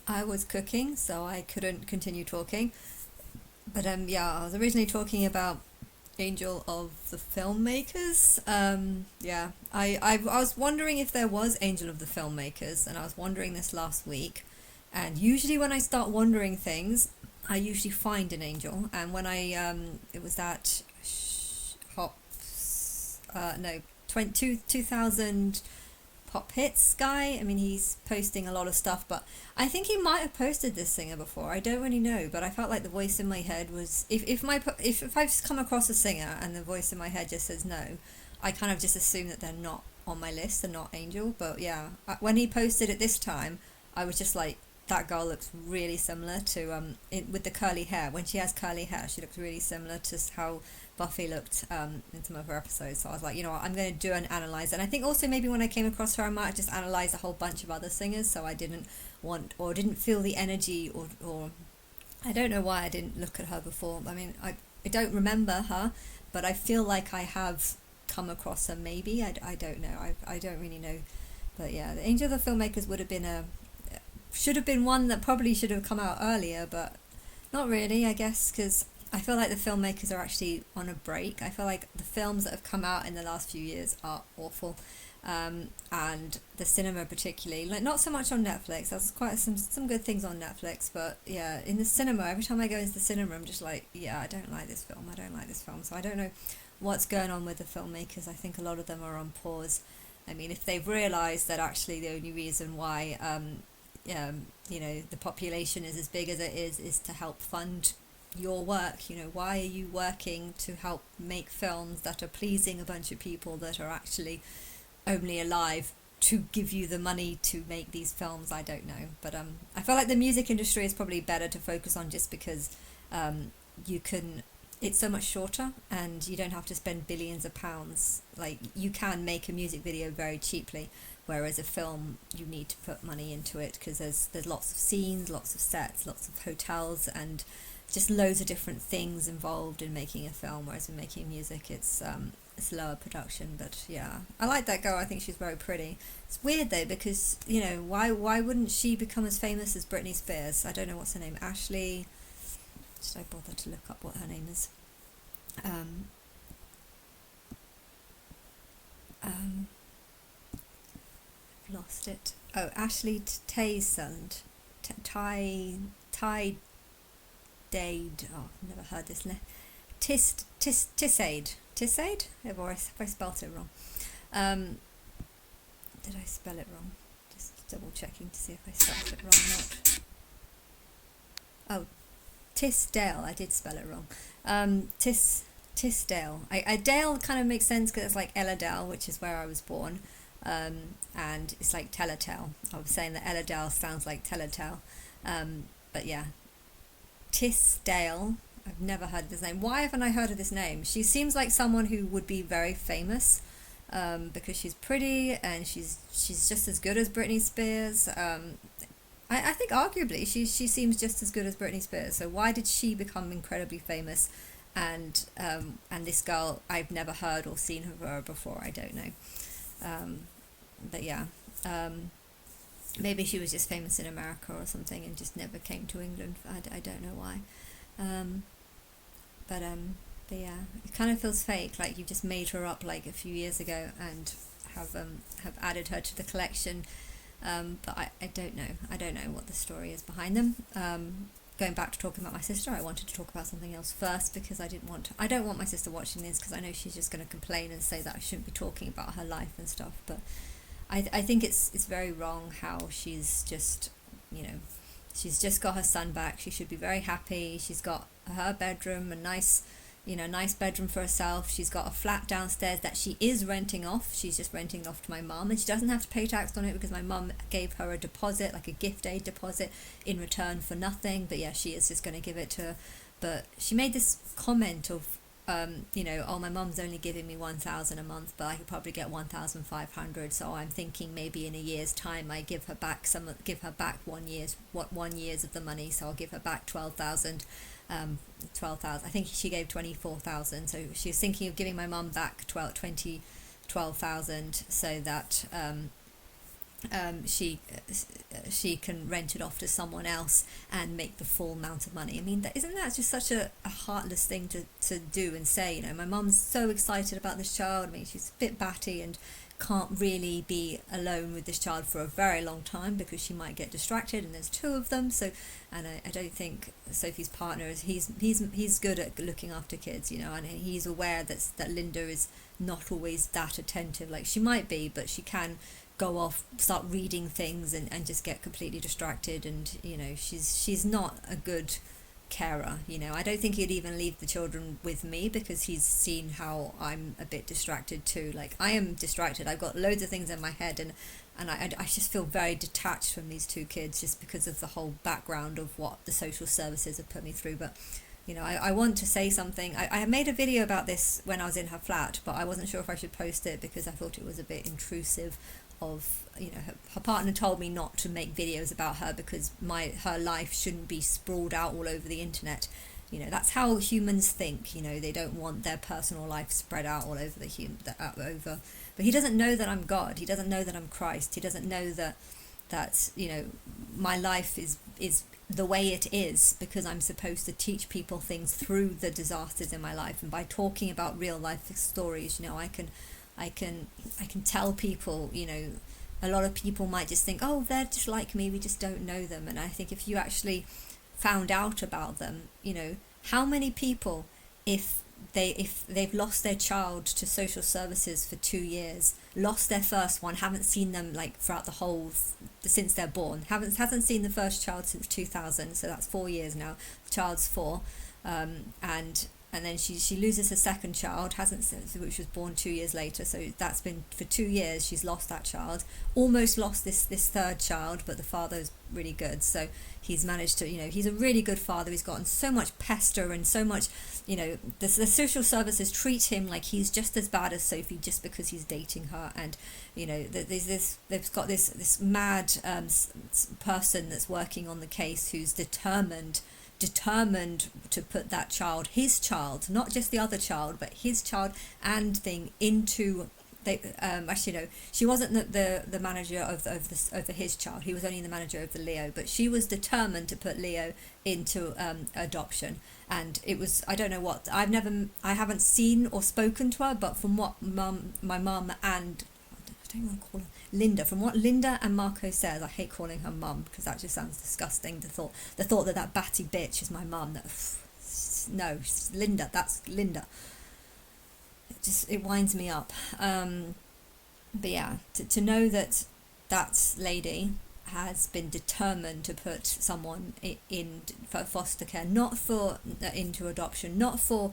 I was cooking, so I couldn't continue talking. But yeah, I was originally talking about Angel of the Filmmakers. Yeah, I was wondering if there was Angel of the Filmmakers, and I was wondering this last week. And usually when I start wondering things, I usually find an angel. And when I it was that Hops, no, 2000 Pop Hits guy. I mean, he's posting a lot of stuff, but I think he might have posted this singer before. I don't really know, but I felt like the voice in my head was if I've come across a singer and the voice in my head just says no, I kind of just assume that they're not on my list, they're not Angel. But yeah, when he posted it this time, I was just like, that girl looks really similar to with the curly hair. When she has curly hair, she looks really similar to how Buffy looked in some of her episodes. So I was like, you know what, I'm going to do an analyze. And I think also maybe when I came across her, I might have just analysed a whole bunch of other singers. So I didn't want or didn't feel the energy or I don't know why I didn't look at her before. I mean, I don't remember her, but I feel like I have come across her maybe. I don't know. I don't really know. But yeah, the Angel of the Filmmakers would have been should have been one that probably should have come out earlier, but not really, I guess, because I feel like the filmmakers are actually on a break. I feel like the films that have come out in the last few years are awful, and the cinema particularly, like not so much on Netflix. There's quite some good things on Netflix, but yeah, in the cinema, every time I go into the cinema, I'm just like, yeah, I don't like this film. I don't like this film. So I don't know what's going on with the filmmakers. I think a lot of them are on pause. I mean, if they've realised that actually the only reason why you know, the population is as big as it is to help fund your work. You know, why are you working to help make films that are pleasing a bunch of people that are actually only alive to give you the money to make these films? I don't know, but I feel like the music industry is probably better to focus on, just because you can, it's so much shorter and you don't have to spend billions of pounds. Like, you can make a music video very cheaply, whereas a film, you need to put money into it, because there's lots of scenes, lots of sets, lots of hotels, and just loads of different things involved in making a film. Whereas in making music, it's lower production. But yeah, I like that girl. I think she's very pretty. It's weird though, because you know, why wouldn't she become as famous as Britney Spears? I don't know what's her name. Ashley. Should I bother to look up what her name is? Um, Lost it. Oh, Ashley Taysand. Ty Dade. Oh, I've never heard this. Tisade. Tisade? Have I spelt it wrong? Did I spell it wrong? Just double checking to see if I spelled it wrong or not. Oh, Tisdale. I did spell it wrong. Tisdale. Dale kind of makes sense because it's like Elladale, which is where I was born. And it's like Telltale. I was saying that Elladale sounds like Telltale. But yeah, Tisdale. I've never heard of this name. Why haven't I heard of this name? She seems like someone who would be very famous, because she's pretty and she's just as good as Britney Spears. I think arguably she seems just as good as Britney Spears. So why did she become incredibly famous? And this girl, I've never heard or seen her before. I don't know. But yeah, maybe she was just famous in America or something and just never came to England. I don't know why. But yeah, it kind of feels fake. Like you just made her up like a few years ago and have added her to the collection. But I don't know. I don't know what the story is behind them. Going back to talking about my sister, I wanted to talk about something else first, because I don't want my sister watching this, because I know she's just going to complain and say that I shouldn't be talking about her life and stuff. But I think it's very wrong how she's just, you know, she's just got her son back. She should be very happy. She's got her bedroom, a nice bedroom for herself. She's got a flat downstairs that she is renting off. She's just renting it off to my mum, and she doesn't have to pay tax on it because my mum gave her a deposit, like a gift aid deposit, in return for nothing. But yeah, she is just going to give it to her. But she made this comment of, you know, oh, my mum's only giving me 1,000 a month, but I could probably get 1,500. So I'm thinking maybe in a year's time I give her back 1 year's of the money. So I'll give her back 12,000. 12,000. I think she gave 24,000. So she was thinking of giving my mum back 12,000, so that she can rent it off to someone else and make the full amount of money. I mean, isn't that just such a heartless thing to do and say? You know, my mum's so excited about this child. I mean, she's a bit batty and can't really be alone with this child for a very long time because she might get distracted, and there's two of them. So, and I don't think Sophie's partner is he's good at looking after kids, you know, and he's aware that Linda is not always that attentive like she might be, but she can go off, start reading things and just get completely distracted, and you know, she's not a good carer. You know, I don't think he'd even leave the children with me because he's seen how I'm a bit distracted too. Like, I am distracted, I've got loads of things in my head, and I just feel very detached from these two kids just because of the whole background of what the social services have put me through. But you know, I want to say something. I made a video about this when I was in her flat, but I wasn't sure if I should post it because I thought it was a bit intrusive of, you know, her partner told me not to make videos about her because her life shouldn't be sprawled out all over the internet. You know, that's how humans think. You know, they don't want their personal life spread out all over over. But he doesn't know that I'm God. He doesn't know that I'm Christ. He doesn't know that you know, my life is the way it is because I'm supposed to teach people things through the disasters in my life, and by talking about real life stories, you know, I can tell people, you know, a lot of people might just think, oh, they're just like me, we just don't know them. And I think if you actually found out about them, you know, how many people, if they've lost their child to social services for 2 years, lost their first one, haven't seen them like throughout the whole since they're born, hasn't seen the first child since 2000, so that's 4 years now, the child's 4, and then she loses her second child, which was born 2 years later. So that's been for 2 years. She's lost that child, almost lost this third child, but the father's really good. So he's managed to, you know, he's a really good father. He's gotten so much pester and so much, you know, the social services treat him like he's just as bad as Sophie just because he's dating her. And you know, they've got this mad person that's working on the case who's determined to put that child, his child, not just the other child, but his child and thing into. They actually no, she wasn't the manager over his child. He was only the manager over Leo, but she was determined to put Leo into adoption. And it was, I don't know what, I haven't seen or spoken to her, but from what my mum and I don't want to call her Linda. From what Linda and Marco says, I hate calling her mum because that just sounds disgusting. The thought that batty bitch is my mum. No, Linda. That's Linda. It winds me up. But yeah, to know that lady has been determined to put someone in for foster care, not for into adoption, not for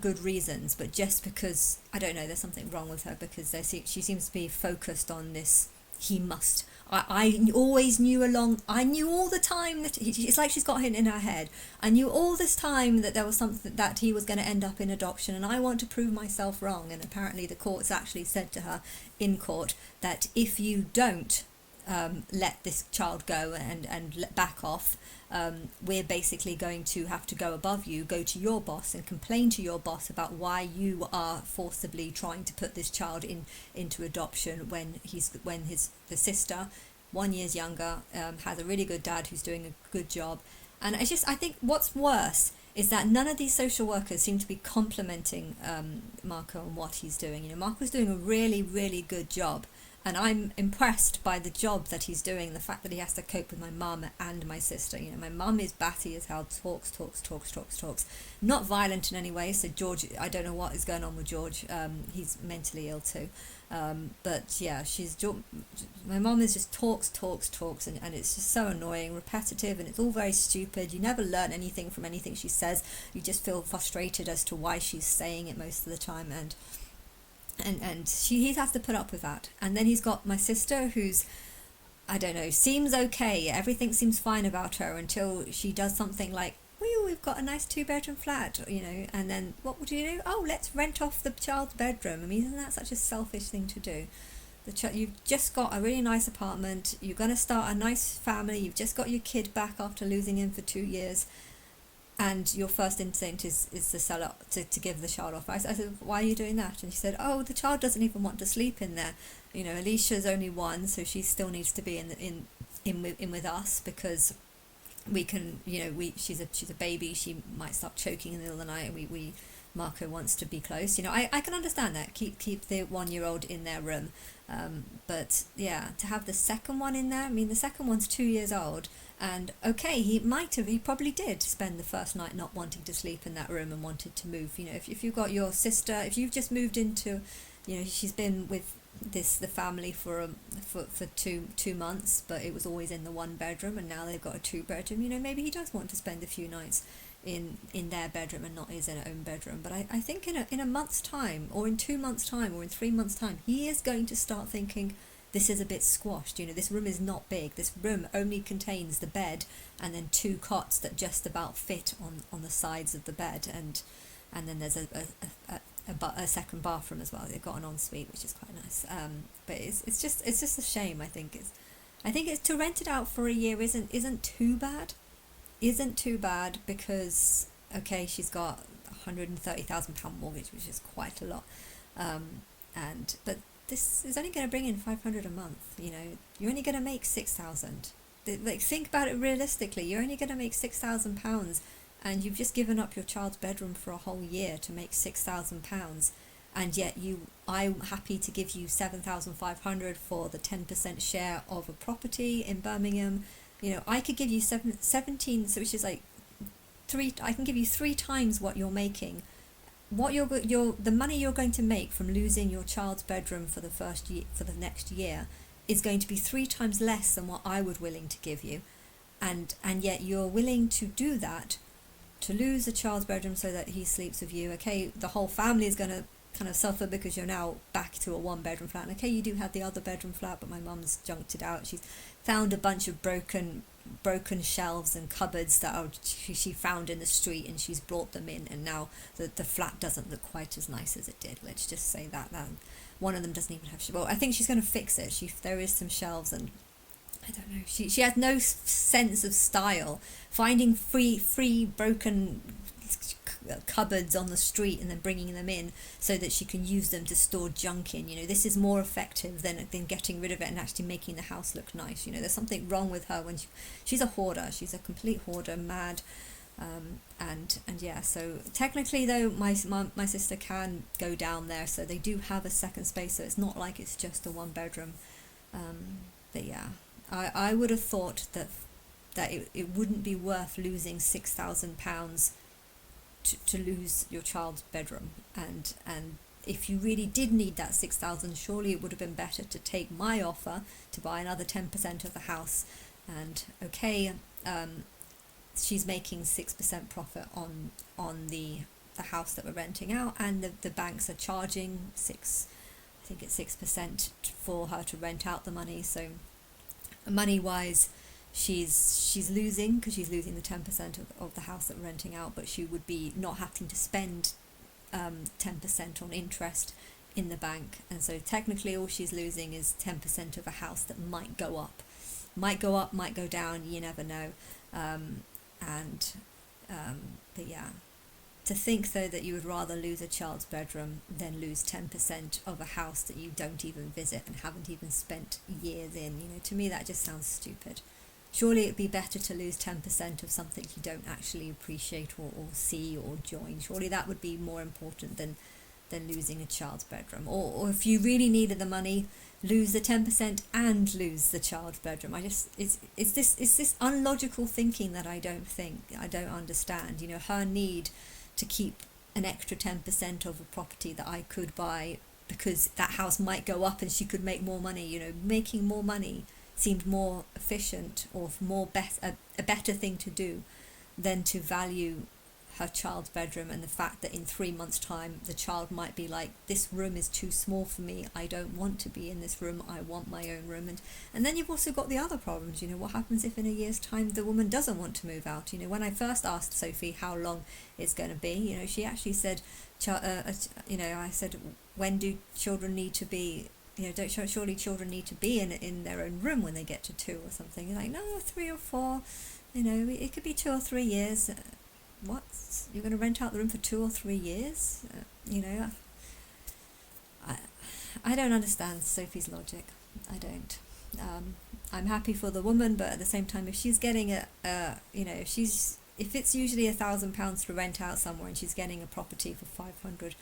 good reasons, but just because, I don't know, there's something wrong with her because she seems to be focused on this. He must. I always knew I knew all the time that it's like she's got it in her head. I knew all this time that there was something that he was going to end up in adoption, and I want to prove myself wrong. And apparently the courts actually said to her in court that if you don't let this child go and let back off, we're basically going to have to go above you, go to your boss and complain to your boss about why you are forcibly trying to put this child into adoption when the sister, 1 year younger, has a really good dad who's doing a good job. And I think what's worse is that none of these social workers seem to be complimenting Marco on what he's doing. You know, Marco's doing a really, really good job. And I'm impressed by the job that he's doing, the fact that he has to cope with my mum and my sister. You know, my mum is batty as hell, talks. Not violent in any way, so George, I don't know what is going on with George. He's mentally ill too. But yeah, my mum is just talks, and it's just so annoying, repetitive, and it's all very stupid. You never learn anything from anything she says. You just feel frustrated as to why she's saying it most of the time, and he has to put up with that. And then he's got my sister who's, I don't know, seems okay, everything seems fine about her until she does something like, well, we've got a nice 2-bedroom flat, you know, and then what would you do? Oh, let's rent off the child's bedroom. I mean, isn't that such a selfish thing to do? You've just got a really nice apartment, you're going to start a nice family, you've just got your kid back after losing him for 2 years, and your first instinct is to sell it, to give the child off. I said, why are you doing that? And she said, oh, the child doesn't even want to sleep in there. You know, Alicia's only one, so she still needs to be in with us, because we can, you know, she's a baby, she might start choking in the middle of the night, and we Marco wants to be close. You know, I can understand that. Keep the 1-year-old in their room. But yeah, to have the second one in there, I mean, the second one's 2 years old, and okay, he probably did spend the first night not wanting to sleep in that room and wanted to move. You know, if you've got your sister, if you've just moved into, you know, she's been with the family for 2 months, but it was always in the 1 bedroom, and now they've got a 2 bedroom. You know, maybe he does want to spend a few nights in their bedroom and not his own bedroom. But I think in a month's time, or in 2 months' time, or in 3 months' time, he is going to start thinking, this is a bit squashed. You know, this room is not big. This room only contains the bed and then 2 cots that just about fit on the sides of the bed, and then there's a second bathroom as well. They've got an ensuite, which is quite nice. But it's just a shame. I think it's to rent it out for a year isn't too bad. Isn't too bad, because okay, she's got £130,000 mortgage, which is quite a lot, but this is only going to bring in 500 a month. You know, you're only going to make 6,000. Like, think about it realistically. You're only going to make £6,000, and you've just given up your child's bedroom for a whole year to make £6,000, and yet I'm happy to give you 7,500 for the 10% share of a property in Birmingham. You know, I could give you 17, so which is like I can give you 3 times what you're making. What the money you're going to make from losing your child's bedroom for the first year, for the next year, is going to be 3 times less than what I would willing to give you, and yet you're willing to do that, to lose a child's bedroom so that he sleeps with you. Okay, the whole family is going to kind of suffer because you're now back to a 1-bedroom flat. And okay, you do have the other bedroom flat, but my mum's junked it out. She's found a bunch of broken shelves and cupboards that she found in the street, and she's brought them in, and now the flat doesn't look quite as nice as it did. Let's just say that one of them doesn't even have well, I think she's going to fix it. There is some shelves, and I don't know, she has no sense of style. Finding free broken cupboards on the street and then bringing them in so that she can use them to store junk in. You know, this is more effective than getting rid of it and actually making the house look nice. You know, there's something wrong with her when she's a hoarder. She's a complete hoarder, mad. And yeah, so technically though, my sister can go down there, so they do have a second space, so it's not like it's just a 1-bedroom. But yeah, I would have thought that it wouldn't be worth losing £6,000 to lose your child's bedroom, and if you really did need that 6,000, surely it would have been better to take my offer to buy another 10% of the house. And okay, she's making 6% profit on the house that we're renting out, and the banks are charging 6% for her to rent out the money. So money wise, she's losing, because she's losing the 10% of the house that we're renting out, but she would be not having to spend 10% on interest in the bank. And so technically all she's losing is 10% of a house that might go up, might go down, you never know. But yeah, to think though that you would rather lose a child's bedroom than lose 10% of a house that you don't even visit and haven't even spent years in, you know, to me that just sounds stupid. Surely it'd be better to lose 10% of something you don't actually appreciate or see or join. Surely that would be more important than losing a child's bedroom. Or if you really needed the money, lose the 10% and lose the child's bedroom. It's this unlogical thinking that I don't understand. You know, her need to keep an extra 10% of a property that I could buy because that house might go up and she could make more money. You know, making more money seemed more efficient or a better thing to do than to value her child's bedroom, and the fact that in 3 months' time the child might be like, this room is too small for me, I don't want to be in this room, I want my own room. And then you've also got the other problems. You know, what happens if in a year's time the woman doesn't want to move out? You know, when I first asked Sophie how long it's going to be, you know, she actually said, I said, when do children need to be, you know, surely children need to be in their own room when they get to 2 or something. You're like, no, 3 or 4, you know, it could be 2 or 3 years. what? You're going to rent out the room for 2 or 3 years? I, I don't understand Sophie's logic. I don't. I'm happy for the woman, but at the same time, if she's getting if it's usually £1,000 to rent out somewhere and she's getting a property for 500,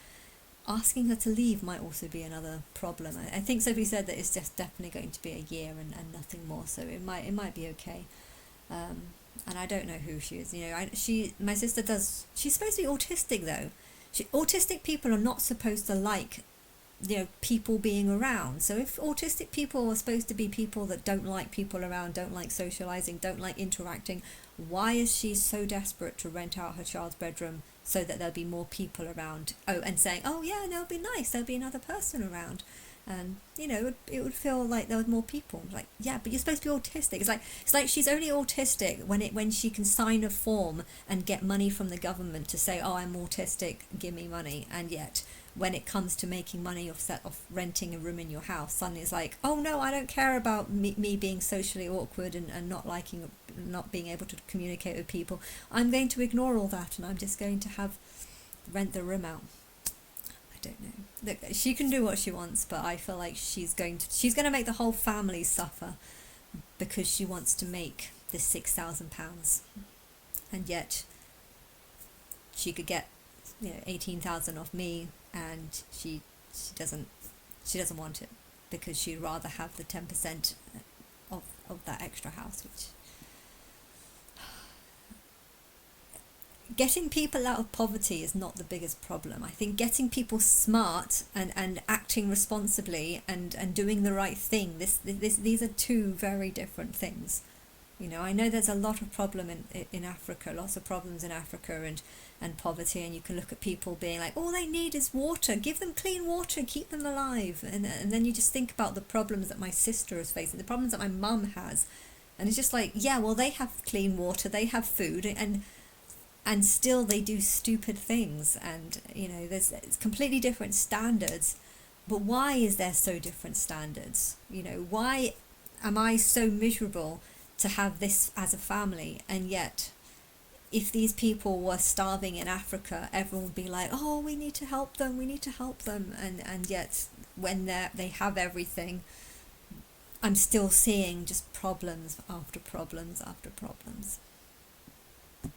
asking her to leave might also be another problem. I think Sophie said that it's just definitely going to be a year and nothing more, so it might be okay. And I don't know who she is. My sister does. She's supposed to be autistic though. Autistic people are not supposed to like people being around. So if autistic people are supposed to be people that don't like people around, don't like socializing, don't like interacting, why is she so desperate to rent out her child's bedroom so that there'll be more people around? Oh, and saying, oh yeah, and it'll be nice, there'll be another person around, and it would feel like there was more people. Like, yeah, but you're supposed to be autistic. It's like she's only autistic when she can sign a form and get money from the government to say, oh, I'm autistic, give me money. And yet when it comes to making money off renting a room in your house, suddenly it's like, oh no, I don't care about me being socially awkward and not being able to communicate with people. I'm going to ignore all that and I'm just going to rent the room out. I don't know. Look, she can do what she wants, but I feel like she's going to make the whole family suffer because she wants to make this £6,000, and yet she could get 18,000 off me, and she doesn't want it because she'd rather have the 10% of that extra house. Which, getting people out of poverty is not the biggest problem. I think getting people smart and acting responsibly and doing the right thing, these are two very different things. I know there's a lot of problem in Africa, lots of problems in Africa and poverty, and you can look at people being like, all they need is water, give them clean water, keep them alive, and then you just think about the problems that my sister is facing, the problems that my mum has, and it's just like, yeah, well, they have clean water, they have food, and still they do stupid things, and it's completely different standards. But why is there so different standards? Why am I so miserable to have this as a family, and yet if these people were starving in Africa, everyone would be like, oh, we need to help them, and yet when they have everything, I'm still seeing just problems after problems after problems.